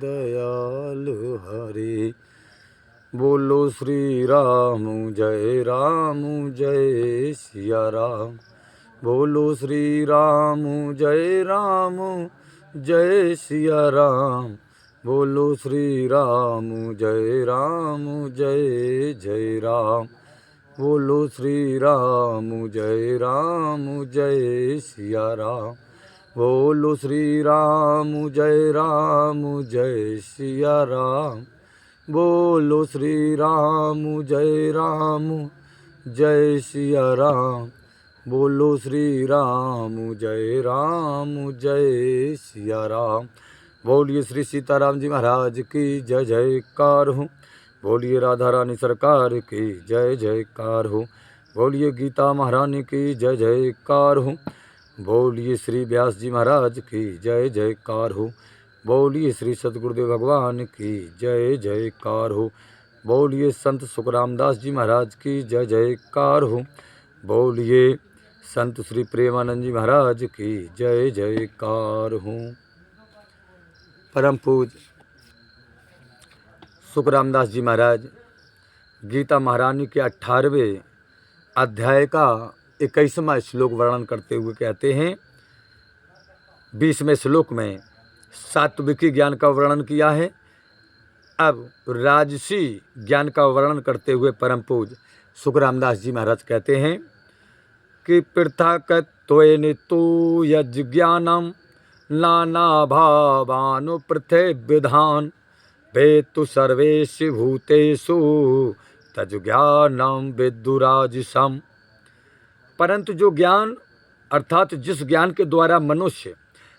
दयाल हरे। बोलो श्री राम जय सिया राम। बोलो श्री राम जय सिया राम। बोलो श्री राम जय जय राम। बोलो श्री राम जय सिया राम। बोलो श्री राम जय सिया राम। बोलो श्री राम जय सिया राम। बोलो श्री राम जय सिया राम। बोलिए श्री सीताराम जी महाराज की जय जयकार हो। बोलिए राधा रानी सरकार की जय जयकार हो। बोलिए गीता महारानी की जय जयकार हो। बोलिए श्री व्यास जी महाराज की जय जयकार हो। बोलिए श्री सतगुरुदेव भगवान की जय जयकार हो। बोलिए संत सुखरामदास जी महाराज की जय जयकार हो। बोलिए संत श्री प्रेमानंद जी महाराज की जय जयकार हो। परम पूज्य सुखरामदास जी महाराज गीता महारानी के 18वें अध्याय का 21वां श्लोक वर्णन करते हुए कहते हैं, 20वें श्लोक में सात्विकी ज्ञान का वर्णन किया है। अब राजसी ज्ञान का वर्णन करते हुए परम पूज्य सुखरामदास जी महाराज कहते हैं कि पृथक्त्वेन तु यज्ज्ञानम नाना भावानु पृथ्वीविधान वेत्तु सर्वेषु भूतेषु तज्ज्ञानम विद्धुराजसम। परंतु जो ज्ञान अर्थात जिस ज्ञान के द्वारा मनुष्य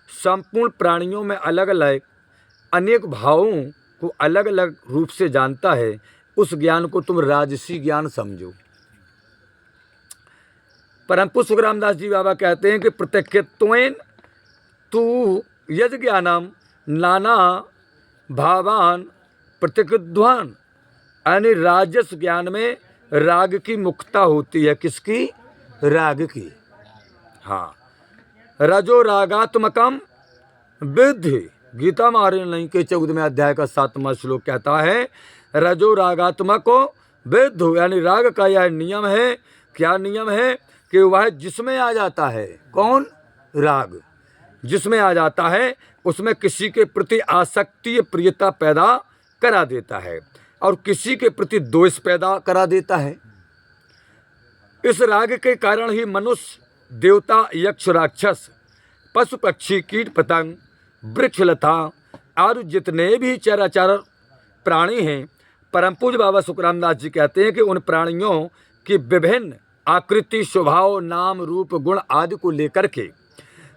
संपूर्ण प्राणियों में अलग अलग अनेक भावों को अलग अलग रूप से जानता है, उस ज्ञान को तुम राजसी ज्ञान समझो। परम पूज्य सुखरामदास जी बाबा कहते हैं कि प्रत्यक्षत्वेन तू यज्ञ ज्ञानम नाना भावान प्रत्यक्षध्वान, यानी राजस ज्ञान में राग की मुक्ता होती है। किसकी? राग की। हाँ, रजो रागात्मकम विद्धि। गीता महारानी के 14वें अध्याय का 7वां श्लोक कहता है, रजो रागात्मको विद्धि, यानी राग का यह नियम है। क्या नियम है? कि वह जिसमें आ जाता है, कौन? राग जिसमें आ जाता है उसमें किसी के प्रति आसक्ति प्रियता पैदा करा देता है और किसी के प्रति द्वेष पैदा करा देता है। इस राग के कारण ही मनुष्य, देवता, यक्ष, राक्षस, पशु पक्षी, कीट पतंग, वृक्ष लता आदि जितने भी चराचर प्राणी हैं, परम पूज्य बाबा सुखरामदास जी कहते हैं कि उन प्राणियों की विभिन्न आकृति, स्वभाव, नाम, रूप, गुण आदि को लेकर के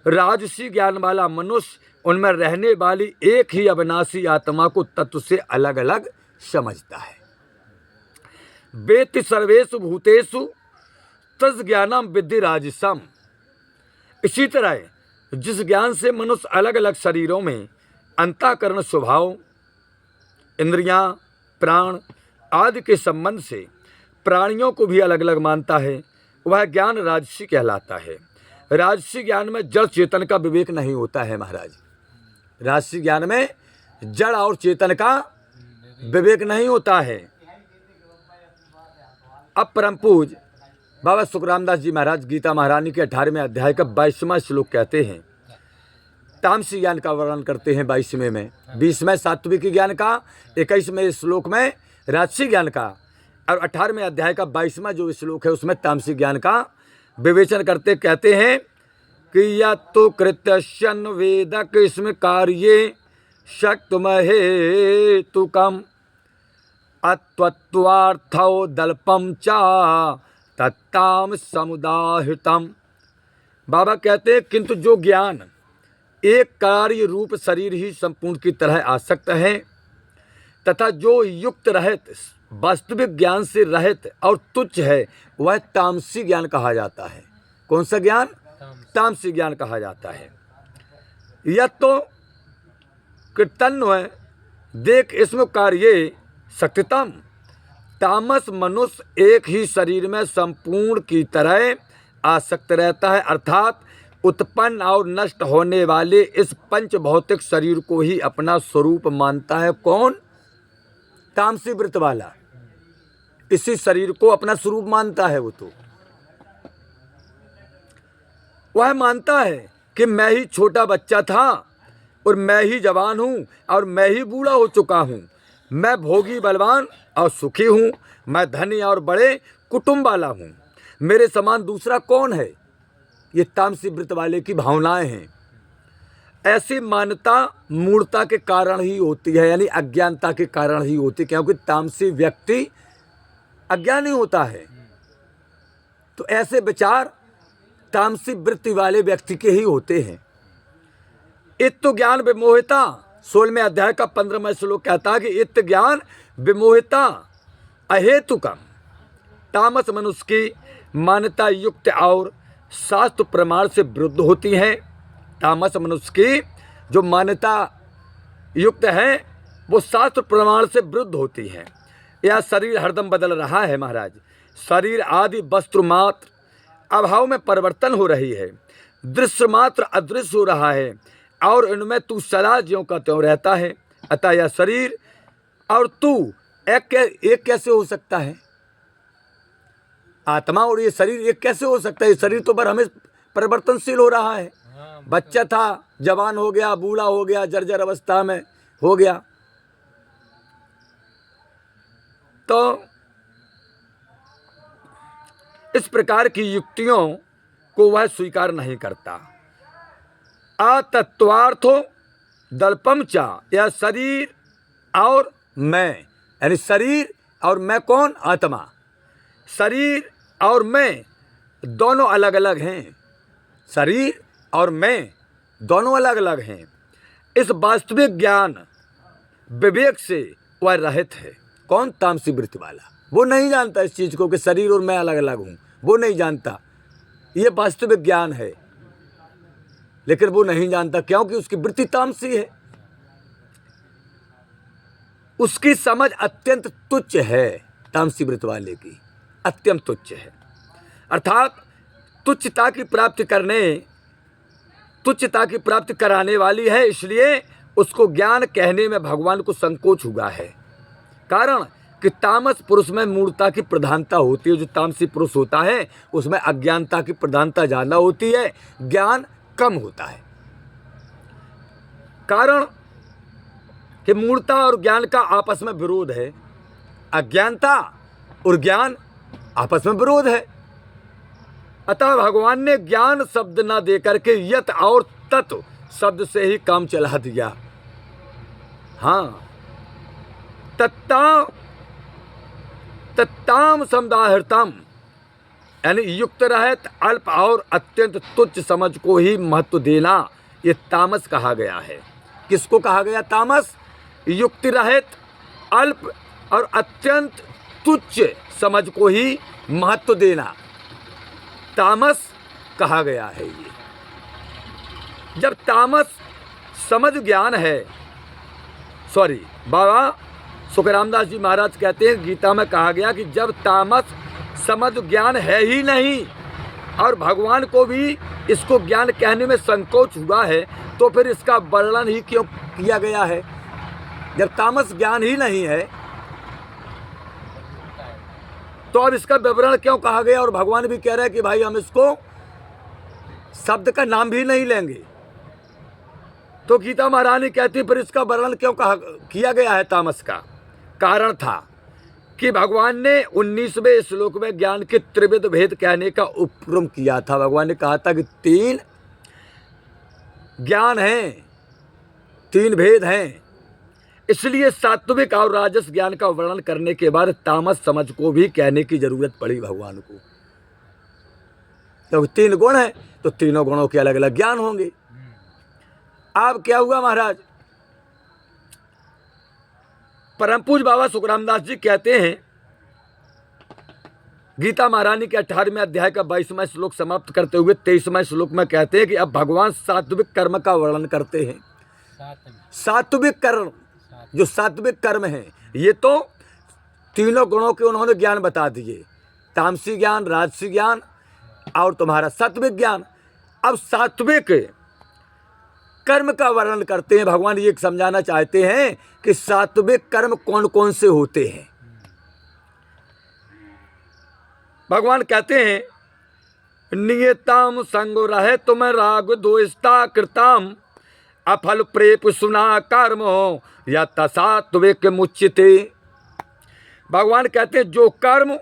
राजसी ज्ञान वाला मनुष्य उनमें रहने वाली एक ही अविनाशी आत्मा को तत्व से अलग अलग समझता है। वेत्ति सर्वेषु भूतेषु तस् ज्ञानम विद्धि राजसम। इसी तरह जिस ज्ञान से मनुष्य अलग अलग शरीरों में अंतःकरण, स्वभाव, इंद्रियां, प्राण आदि के संबंध से प्राणियों को भी अलग अलग मानता है, वह ज्ञान राजसी कहलाता है। राजसी ज्ञान में जड़ चेतन का विवेक नहीं होता है महाराज। राजसी ज्ञान में जड़ और चेतन का विवेक नहीं होता है। अब परम पूज्य बाबा सुखरामदास जी महाराज गीता महारानी के 18वें अध्याय का 22वां श्लोक कहते हैं, तामसी ज्ञान का वर्णन करते हैं 22वें में, 20वें सात्विकी ज्ञान का, 21वें श्लोक में राजसी ज्ञान का, और 18वें अध्याय का 22वां जो श्लोक है उसमें तामसी ज्ञान का विवेचन करते कहते हैं कि या तो कृत्यशन वेदक इसमें कार्ये शक्तमहे तु कम अत्वत्वार्थो दल्पम चा तत्ताम समुदाहितम। बाबा कहते हैं किंतु जो ज्ञान एक कार्य रूप शरीर ही संपूर्ण की तरह आसक्त है तथा जो युक्त रहित वास्तविक ज्ञान से रहित और तुच्छ है, वह तामसी ज्ञान कहा जाता है। कौन सा ज्ञान? तामसी ज्ञान कहा जाता है। यह तो कृतन्व देख इसमें कार्य शक्तितम। तामस मनुष्य एक ही शरीर में संपूर्ण की तरह आसक्त रहता है, अर्थात उत्पन्न और नष्ट होने वाले इस पंच भौतिक शरीर को ही अपना स्वरूप मानता है। कौन? तामसी वृत्त वाला इसी शरीर को अपना स्वरूप मानता है। वो तो वह मानता है कि मैं ही छोटा बच्चा था और मैं ही जवान हूँ और मैं ही बूढ़ा हो चुका हूँ। मैं भोगी बलवान और सुखी हूँ। मैं धनी और बड़े कुटुंब वाला हूँ। मेरे समान दूसरा कौन है? ये तामसी वृत्त वाले की भावनाएं हैं। ऐसी मान्यता मूढ़ता के कारण ही होती है, यानी अज्ञानता के कारण ही होती है, क्योंकि तामसी व्यक्ति अज्ञानी होता है। तो ऐसे विचार तामसी वृत्ति वाले व्यक्ति के ही होते हैं। इत्त ज्ञान विमोहिता 16वें अध्याय का 15वां श्लोक कहता है कि इत्त ज्ञान विमोहिता अहेतुकम। तामस मनुष्य की मान्यता युक्त और शास्त्र प्रमाण से विरुद्ध होती है। तामस मनुष्य की जो मान्यता युक्त है वो शास्त्र प्रमाण से विरुद्ध होती है। यह शरीर हरदम बदल रहा है महाराज। शरीर आदि वस्त्र मात्र अभाव में परिवर्तन हो रही है। दृश्य मात्र अदृश्य हो रहा है और इनमें तू सदा ज्यों का त्यों रहता है। अतः यह शरीर और तू एक कैसे हो सकता है? आत्मा और ये शरीर एक कैसे हो सकता है? ये शरीर तो पर हमें परिवर्तनशील हो रहा है। बच्चा था, जवान हो गया, बूढ़ा हो गया, जर्जर अवस्था में हो गया। तो इस प्रकार की युक्तियों को वह स्वीकार नहीं करता। अतत्वार्थो दल्पम चा, यह शरीर और मैं, यानी शरीर और मैं कौन? आत्मा। शरीर और मैं दोनों अलग अलग हैं। शरीर और मैं दोनों अलग अलग हैं। इस वास्तविक ज्ञान विवेक से वह रहित है। कौन? तामसी वृत्ति वाला। वो नहीं जानता इस चीज़ को कि शरीर और मैं अलग अलग हूँ। वो नहीं जानता। ये वास्तविक ज्ञान है, लेकिन वो नहीं जानता क्योंकि उसकी वृत्ति तामसी है। उसकी समझ अत्यंत तुच्छ है। तामसी वृत्ति वाले की अत्यंत तुच्छ है, अर्थात तुच्छता की प्राप्ति कराने वाली है। इसलिए उसको ज्ञान कहने में भगवान को संकोच हुआ है। कारण कि तामस पुरुष में मूढ़ता की प्रधानता होती है। जो तामसी पुरुष होता है उसमें अज्ञानता की प्रधानता ज़्यादा होती है, ज्ञान कम होता है। कारण कि मूढ़ता और ज्ञान का आपस में विरोध है। अज्ञानता और ज्ञान आपस में विरोध है। अतः भगवान ने ज्ञान शब्द न देकर के यत और तत् शब्द से ही काम चला दिया। हाँ, तत्ताम समुदाहृतम, यानी युक्त रहित अल्प और अत्यंत तुच्छ समझ को ही महत्व देना, ये तामस कहा गया है। किसको कहा गया? तामस। युक्ति रहित अल्प और अत्यंत तुच्छ समझ को ही महत्व देना तामस कहा गया है। ये जब तामस समझ ज्ञान है, बाबा सुखरामदास जी महाराज कहते हैं, गीता में कहा गया कि जब तामस समझ ज्ञान है ही नहीं और भगवान को भी इसको ज्ञान कहने में संकोच हुआ है, तो फिर इसका वर्णन ही क्यों किया गया है? जब तामस ज्ञान ही नहीं है तो अब इसका विवरण क्यों कहा गया? और भगवान भी कह रहे हैं कि भाई हम इसको शब्द का नाम भी नहीं लेंगे। तो गीता महारानी कहती फिर इसका वर्णन क्यों किया गया है? तामस का कारण था कि भगवान ने 19वें श्लोक में ज्ञान के त्रिविध भेद कहने का उपक्रम किया था। भगवान ने कहा था कि 3 ज्ञान हैं, 3 भेद हैं। इसलिए सात्विक और राजस ज्ञान का वर्णन करने के बाद तामस समझ को भी कहने की जरूरत पड़ी भगवान को। तो 3 गुण हैं तो तीनों गुणों के अलग अलग ज्ञान होंगे। अब क्या हुआ महाराज? परम पूज्य बाबा सुखरामदास जी कहते हैं, गीता महारानी के 18वें अध्याय का 22वां श्लोक समाप्त करते हुए 23वां श्लोक में कहते हैं कि अब भगवान सात्विक कर्म का वर्णन करते हैं। सात्विक कर्म, जो सात्विक कर्म है, ये तो तीनों गुणों के उन्होंने ज्ञान बता दिए। तामसी ज्ञान, राजसी ज्ञान और तुम्हारा सात्विक ज्ञान। अब सात्विक कर्म का वर्णन करते हैं। भगवान ये समझाना चाहते हैं कि सात्विक कर्म कौन कौन से होते हैं। भगवान कहते हैं नियताम संगो रहे तुम राग द्वेषता कृताम अफल प्रेप सुना कर्म हो या तसात्विक मुच्यते। भगवान कहते हैं जो कर्म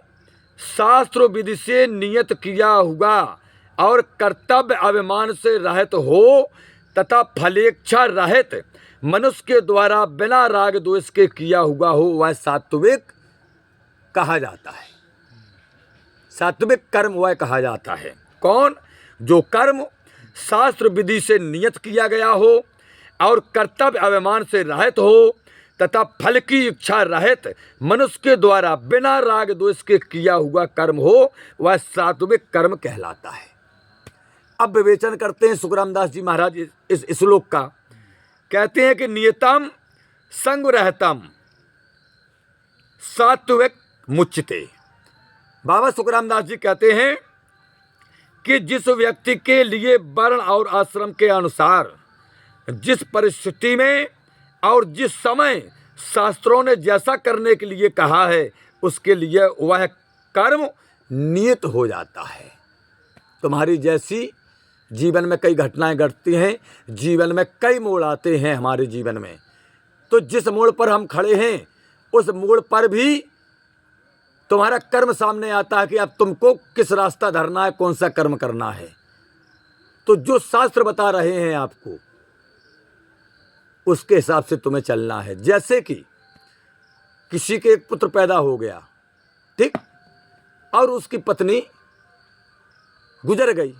शास्त्र विधि से नियत किया हुआ और कर्तव्य अभिमान से रहित हो तथा फलेच्छा रहित मनुष्य के द्वारा बिना राग द्वेष के किया हुआ हो वह सात्विक कहा जाता है। सात्विक कर्म वह कहा जाता है। कौन? जो कर्म शास्त्र विधि से नियत किया गया हो और कर्तव्य अभिमान से रहित हो तथा फल की इच्छा रहित मनुष्य के द्वारा बिना राग द्वेष के किया हुआ कर्म हो वह सात्विक कर्म कहलाता है। अब विवेचन करते हैं सुखराम दास जी महाराज इस श्लोक का। कहते हैं कि नियतम संग रहतम सात्विक मुच्यते। बाबा सुखराम दास जी कहते हैं कि जिस व्यक्ति के लिए वर्ण और आश्रम के अनुसार जिस परिस्थिति में और जिस समय शास्त्रों ने जैसा करने के लिए कहा है उसके लिए वह कर्म नियत हो जाता है। तुम्हारी जैसी जीवन में कई घटनाएं घटती हैं, जीवन में कई मोड़ आते हैं हमारे जीवन में, तो जिस मोड़ पर हम खड़े हैं उस मोड़ पर भी तुम्हारा कर्म सामने आता है कि अब तुमको किस रास्ता धरना है, कौन सा कर्म करना है। तो जो शास्त्र बता रहे हैं आपको उसके हिसाब से तुम्हें चलना है। जैसे कि किसी के एक पुत्र पैदा हो गया, ठीक, और उसकी पत्नी गुजर गई।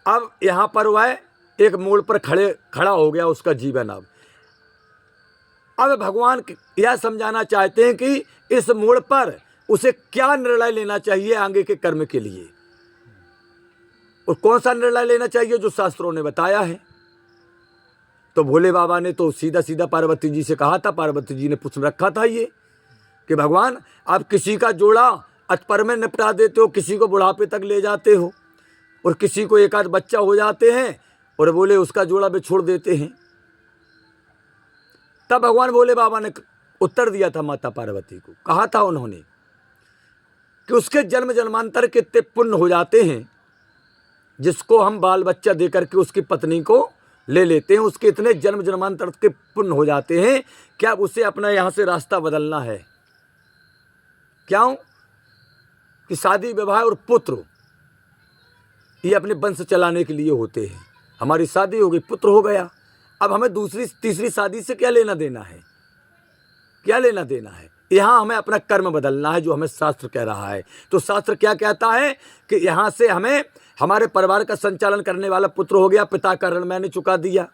अब यहाँ पर वह एक मोड़ पर खड़ा हो गया उसका जीवन। अब भगवान यह समझाना चाहते हैं कि इस मोड़ पर उसे क्या निर्णय लेना चाहिए आगे के कर्म के लिए, और कौन सा निर्णय लेना चाहिए जो शास्त्रों ने बताया है। तो भोले बाबा ने तो सीधा सीधा पार्वती जी से कहा था। पार्वती जी ने पूछ रखा था ये कि भगवान आप किसी का जोड़ा अतपर में निपटा देते हो, किसी को बुढ़ापे तक ले जाते हो, और किसी को एक आध बच्चा हो जाते हैं और बोले उसका जोड़ा भी छोड़ देते हैं। तब भगवान भोले बाबा ने उत्तर दिया था माता पार्वती को। कहा था उन्होंने कि उसके जन्म जन्मांतर के इतने पुण्य हो जाते हैं, जिसको हम बाल बच्चा देकर के उसकी पत्नी को ले लेते हैं, उसके इतने जन्म जन्मांतर के पुण्य हो जाते हैं, क्या उसे अपना यहाँ से रास्ता बदलना है? क्यों? कि शादी विवाह और पुत्र ये अपने वंश चलाने के लिए होते हैं। हमारी शादी हो गई, पुत्र हो गया, अब हमें दूसरी तीसरी शादी से क्या लेना देना है? क्या लेना देना है? यहाँ हमें अपना कर्म बदलना है जो हमें शास्त्र कह रहा है। तो शास्त्र क्या कहता है कि यहाँ से हमें हमारे परिवार का संचालन करने वाला पुत्र हो गया, पिता का ऋण मैंने चुका दिया,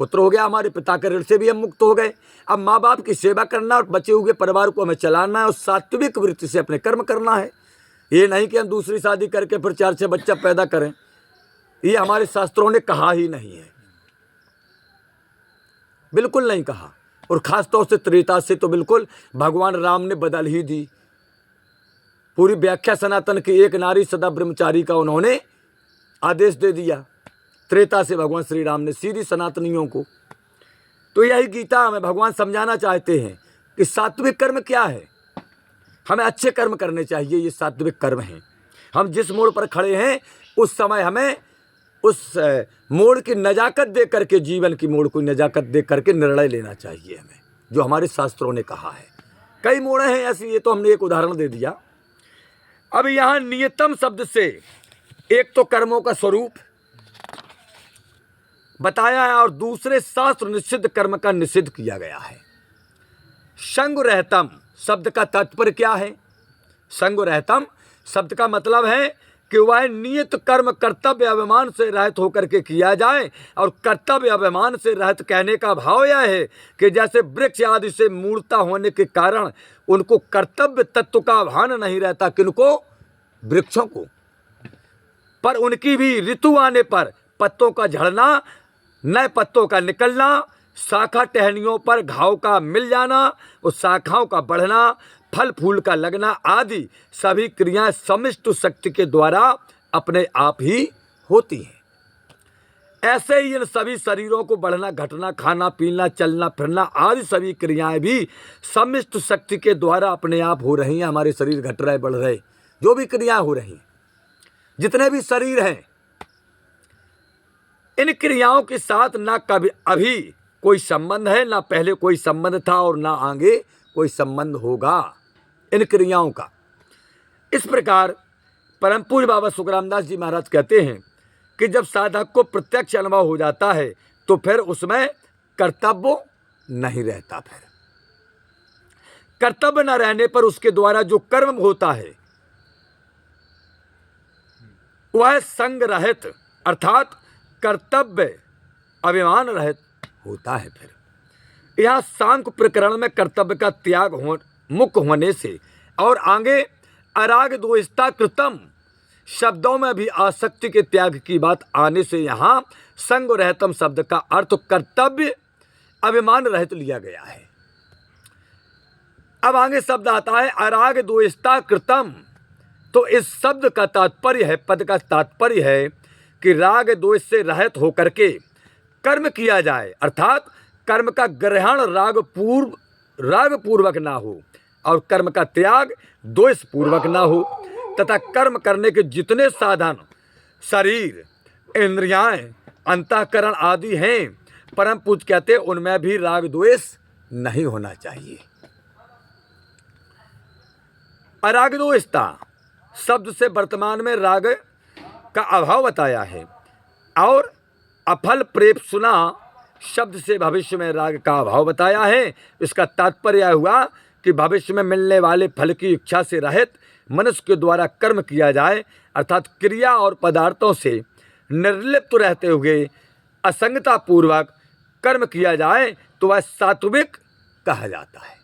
पुत्र हो गया, हमारे पिता के ऋण से भी हम मुक्त हो गए। अब माँ बाप की सेवा करना और बचे हुए परिवार को हमें चलाना है और सात्विक वृत्ति से अपने कर्म करना है। ये नहीं कि हम दूसरी शादी करके फिर 4-6 बच्चा पैदा करें, ये हमारे शास्त्रों ने कहा ही नहीं है, बिल्कुल नहीं कहा। और खास तौर से त्रेता से तो बिल्कुल भगवान राम ने बदल ही दी पूरी व्याख्या। सनातन की एक नारी सदा ब्रह्मचारी का उन्होंने आदेश दे दिया। त्रेता से भगवान श्री राम ने सीधी सनातनियों को। तो यही गीता में भगवान समझाना चाहते हैं कि सात्विक कर्म क्या है। हमें अच्छे कर्म करने चाहिए, ये सात्विक कर्म हैं। हम जिस मोड़ पर खड़े हैं उस समय हमें उस मोड़ की नजाकत दे करके, जीवन की मोड़ को नजाकत दे करके निर्णय लेना चाहिए हमें, जो हमारे शास्त्रों ने कहा है। कई मोड़े हैं ऐसी, ये तो हमने एक उदाहरण दे दिया। अब यहाँ नियतम शब्द से एक तो कर्मों का स्वरूप बताया है और दूसरे शास्त्र निषिद्ध कर्म का निषिद्ध किया गया है। संग रहतम शब्द का तात्पर्य क्या है? संग रहतम शब्द का मतलब है कि वह नियत कर्म कर्तव्य अभिमान से रहित होकर के किया जाए। और कर्तव्य अभिमान से रहित कहने का भाव यह है कि जैसे वृक्ष आदि से मूर्ता होने के कारण उनको कर्तव्य तत्व का भान नहीं रहता, किनको? वृक्षों को। पर उनकी भी ऋतु आने पर पत्तों का झड़ना, नए पत्तों का निकलना, शाखा टहनियों पर घाव का मिल जाना, उस शाखाओं का बढ़ना, फल फूल का लगना आदि सभी क्रियाएं समिष्ट शक्ति के द्वारा अपने आप ही होती हैं। ऐसे ही इन सभी शरीरों को बढ़ना, घटना, खाना पीना, चलना फिरना आदि सभी क्रियाएं भी सम्मिष्ट शक्ति के द्वारा अपने आप हो रही हैं। हमारे शरीर घट रहे, बढ़ रहे, जो भी क्रियाएं हो रही हैं, जितने भी शरीर हैं, इन क्रियाओं के साथ ना कभी अभी कोई संबंध है, ना पहले कोई संबंध था और ना आगे कोई संबंध होगा इन क्रियाओं का। इस प्रकार परम पूज्य बाबा सुखरामदास जी महाराज कहते हैं कि जब साधक को प्रत्यक्ष अनुभव हो जाता है तो फिर उसमें कर्तव्य नहीं रहता। फिर कर्तव्य न रहने पर उसके द्वारा जो कर्म होता है वह संग रहित अर्थात कर्तव्य अभिमान रहित होता है। फिर यह सांख्य प्रकरण में कर्तव्य का त्याग मुक्त होने से और आगे अराग द्वेषता कृतम शब्दों में भी आसक्ति के त्याग की बात आने से यहाँ संग रहतम शब्द का अर्थ कर्तव्य अभिमान रहित लिया गया है। अब आगे शब्द आता है अराग द्वेषता कृतम। तो इस शब्द का तात्पर्य है, पद का तात्पर्य है कि राग द्वेष से रहित होकर के कर्म किया जाए, अर्थात कर्म का ग्रहण राग पूर्वक ना हो और कर्म का त्याग द्वेष पूर्वक ना हो, तथा कर्म करने के जितने साधन शरीर, इंद्रियाएं, अंतःकरण आदि हैं, परम पूज्य कहते हैं उनमें भी राग द्वेष नहीं होना चाहिए। अराग द्वेषता शब्द से वर्तमान में राग का अभाव बताया है और अफल प्रेप सुना शब्द से भविष्य में राग का अभाव बताया है। इसका तात्पर्य हुआ कि भविष्य में मिलने वाले फल की इच्छा से रहित मनुष्य के द्वारा कर्म किया जाए, अर्थात क्रिया और पदार्थों से निर्लिप्त रहते हुए असंगता पूर्वक कर्म किया जाए तो वह सात्विक कहा जाता है।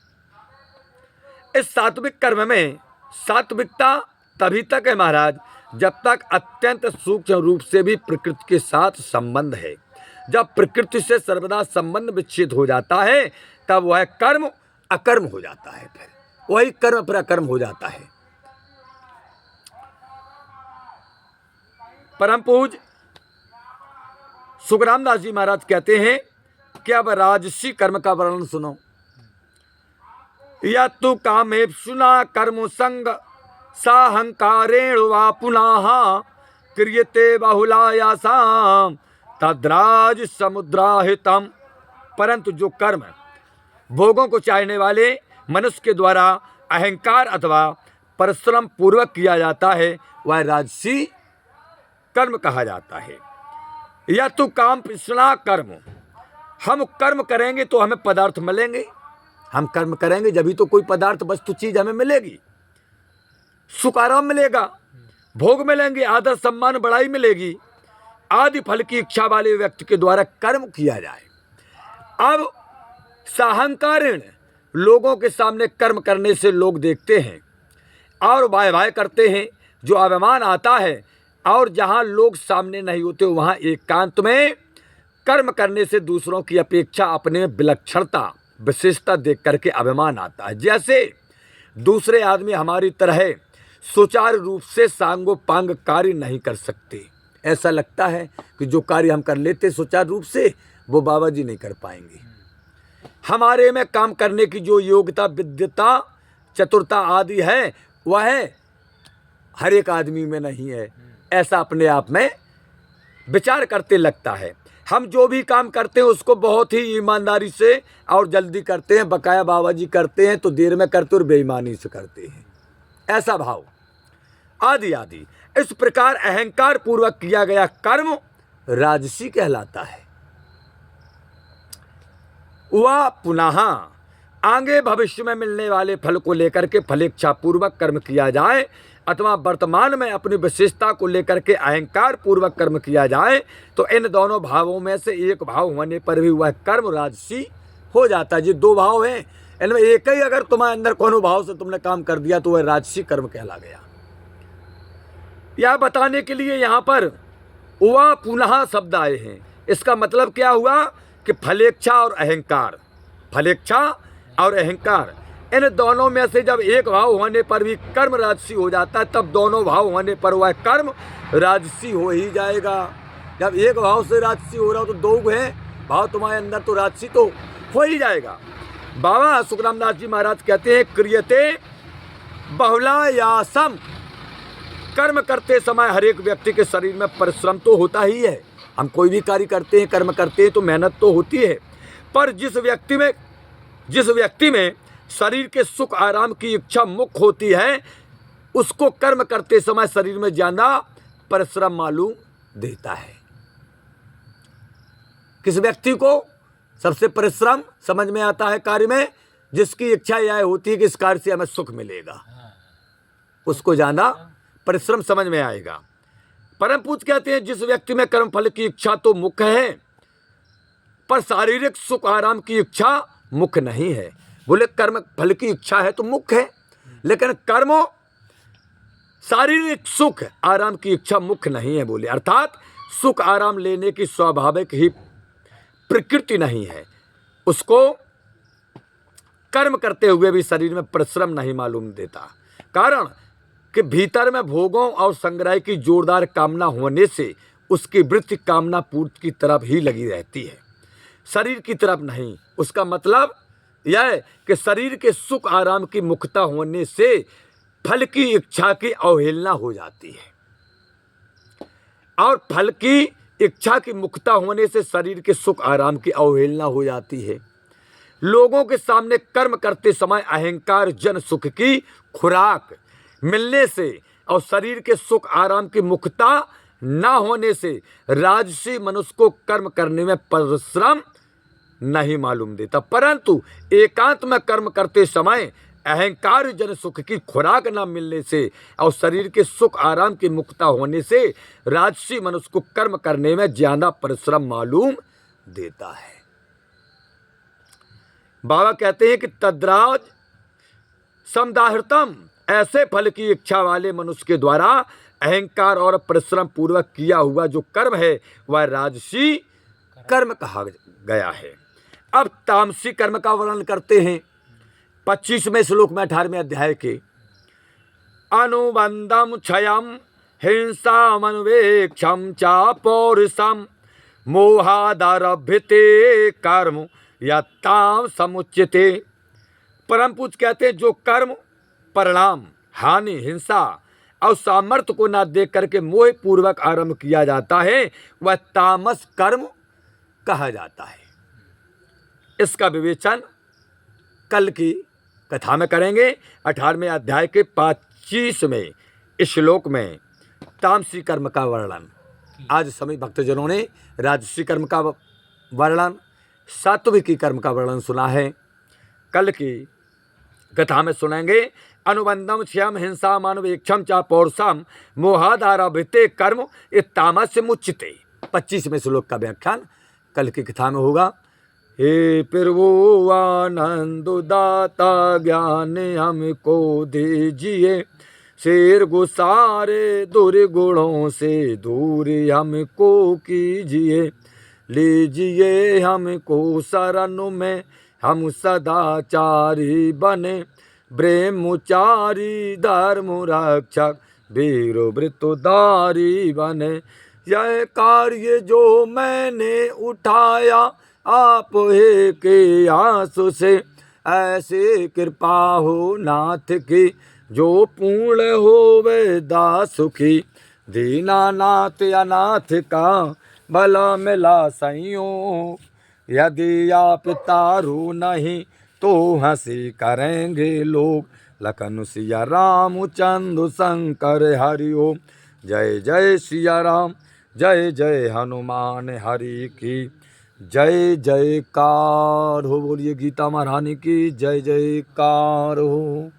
इस सात्विक कर्म में सात्विकता तभी तक है महाराज जब तक अत्यंत सूक्ष्म रूप से भी प्रकृति के साथ संबंध है। जब प्रकृति से सर्वदा संबंध विच्छेद हो जाता है तब वह कर्म अकर्म हो जाता है, फिर वही कर्म पर अकर्म हो जाता है। परम पूज्य सुखरामदास जी महाराज कहते हैं कि अब राजसी कर्म का वर्णन सुनो। या तु कामे सुना कर्म संग साहंकारेण वा पुनः क्रियते बहुलायासाम तद्राज समुद्राहितम। परंतु जो कर्म भोगों को चाहने वाले मनुष्य के द्वारा अहंकार अथवा परिश्रम पूर्वक किया जाता है वह राजसी कर्म कहा जाता है। या तो काम पिछला कर्म, हम कर्म करेंगे तो हमें पदार्थ मिलेंगे, हम कर्म करेंगे जभी तो कोई पदार्थ वस्तु चीज हमें मिलेगी, सुख आराम मिलेगा, भोग मिलेंगे, आदर सम्मान बड़ाई मिलेगी, आदि फल की इच्छा वाले व्यक्ति के द्वारा कर्म किया जाए। अब साहंकारेण लोगों के सामने कर्म करने से लोग देखते हैं और वाह वाह करते हैं, जो अभिमान आता है, और जहाँ लोग सामने नहीं होते वहाँ एकांत में कर्म करने से दूसरों की अपेक्षा अपने विलक्षणता विशेषता देख करके अभिमान आता है। जैसे दूसरे आदमी हमारी तरह सुचारू रूप से सांगोपांग कार्य नहीं कर सकते, ऐसा लगता है कि जो कार्य हम कर लेते सुचारू रूप से वो बाबा जी नहीं कर पाएंगे। हमारे में काम करने की जो योग्यता, विद्यता, चतुरता आदि है वह हर एक आदमी में नहीं है, ऐसा अपने आप में विचार करते लगता है। हम जो भी काम करते हैं उसको बहुत ही ईमानदारी से और जल्दी करते हैं, बकाया बाबा जी करते हैं तो देर में करते और बेईमानी से करते हैं, ऐसा भाव आदि आदि। इस प्रकार अहंकार पूर्वक किया गया कर्म राजसी कहलाता है। वह पुनः आगे भविष्य में मिलने वाले फल को लेकर के फलेच्छा पूर्वक कर्म किया जाए अथवा वर्तमान में अपनी विशेषता को लेकर के अहंकार पूर्वक कर्म किया जाए तो इन दोनों भावों में से एक भाव होने पर भी वह कर्म राजसी हो जाता है। जो दो भाव हैं इनमें एक ही अगर तुम्हारे अंदर कोनो भाव से तुमने काम कर दिया तो वह राजसी कर्म कहला गया। यह बताने के लिए यहाँ पर वह पुनः शब्द आए हैं। इसका मतलब क्या हुआ कि फलेच्छा और अहंकार, फलेच्छा और अहंकार इन दोनों में से जब एक भाव होने पर भी कर्म राजसी हो जाता है, तब दोनों भाव होने पर वह कर्म राजसी हो ही जाएगा। जब एक भाव से राजसी हो रहा हो तो दो है भाव तुम्हारे अंदर, तो राजसी तो हो ही जाएगा। बाबा सुखरामदास जी महाराज कहते हैं, क्रियते बहुलायासम, कर्म करते समय हर एक व्यक्ति के शरीर में परिश्रम तो होता ही है। हम कोई भी कार्य करते हैं, कर्म करते हैं तो मेहनत तो होती है, पर जिस व्यक्ति में शरीर के सुख आराम की इच्छा मुख्य होती है, उसको कर्म करते समय शरीर में ज्यादा परिश्रम मालूम देता है। किस व्यक्ति को सबसे परिश्रम समझ में आता है कार्य में? जिसकी इच्छा यह होती है कि इस कार्य से हमें सुख मिलेगा, उसको ज्यादा परिश्रम समझ में आएगा। परम पूज्य कहते हैं, जिस व्यक्ति में कर्म फल की इच्छा तो मुख्य है, पर शारीरिक सुख आराम की इच्छा मुख्य नहीं है। बोले कर्म फल की इच्छा है तो मुख्य है, लेकिन कर्म शारीरिक सुख आराम की इच्छा मुख्य नहीं है। बोले अर्थात सुख आराम लेने की स्वाभाविक ही प्रकृति नहीं है, उसको कर्म करते हुए भी शरीर में परिश्रम नहीं मालूम देता। कारण कि भीतर में भोगों और संग्रह की जोरदार कामना होने से उसकी वृत्ति कामना पूर्ति की तरफ ही लगी रहती है, शरीर की तरफ नहीं। उसका मतलब यह है कि शरीर के सुख आराम की मुख्यता होने से फल की इच्छा की अवहेलना हो जाती है, और फल की इच्छा की मुख्यता होने से शरीर के सुख आराम की अवहेलना हो जाती है। लोगों के सामने कर्म करते समय अहंकार जन सुख की खुराक मिलने से और शरीर के सुख आराम की मुख्यता न होने से राजसी मनुष्य को कर्म करने में परिश्रम नहीं मालूम देता, परंतु एकांत में कर्म करते समय अहंकार जन सुख की खुराक न मिलने से और शरीर के सुख आराम की मुक्ता होने से राजसी मनुष्य को कर्म करने में ज्यादा परिश्रम मालूम देता है। बाबा कहते हैं कि तद्राज समदाहृतम, ऐसे फल की इच्छा वाले मनुष्य के द्वारा अहंकार और परिश्रम पूर्वक किया हुआ जो कर्म है वह राजसी कर्म कहा गया है। अब तामसी कर्म का वर्णन करते हैं 25वें श्लोक में 18वें अध्याय के। अनुबंधम क्षयम हिंसा मनवेक्षम चा पौरुषम मोहादारभ्यते कर्म यत्ताम समुच्यते। परम पूज्य कहते हैं, जो कर्म परिणाम हानि हिंसा और सामर्थ्य को न देख करके मोह पूर्वक आरंभ किया जाता है वह तामस कर्म कहा जाता है। इसका विवेचन कल की कथा में करेंगे। 18वें अध्याय के 25वें श्लोक में तामसी कर्म का वर्णन, आज सभी भक्तजनों ने राजसी कर्म का वर्णन, सात्विकी कर्म का वर्णन सुना है। कल की कथा में सुनेंगे अनुबंधम क्षयम हिंसा मानवेक्षम चा पौरुषम मोहादारभ्यते कर्म तामस्य मुच्यते। 25वें श्लोक का व्याख्यान कल की कथा में होगा। हे प्रभु आनंददाता ज्ञान हमको दीजिए, शेर गुसारे दुर्गुणों से दूर हमको कीजिए, लीजिए हमको शरण में हम सदाचारी बने, ब्रह्मचारी धर्म रक्षक वीर वृत्तधारी बने। यह कार्य जो मैंने उठाया आप हे के आंसू से, ऐसे कृपा हो नाथ की जो पूर्ण हो वे दास सुखी, दीनानाथ अनाथ का भला मिला संयोग, यदि आप तारू नहीं तो हंसी करेंगे लोग। लखन सिया रामचंद्र शंकर हरि ओम। जय जय सिया राम, जय जय हनुमान हरि की जय जयकार हो। बोलिए गीता महारानी की जय जयकार हो।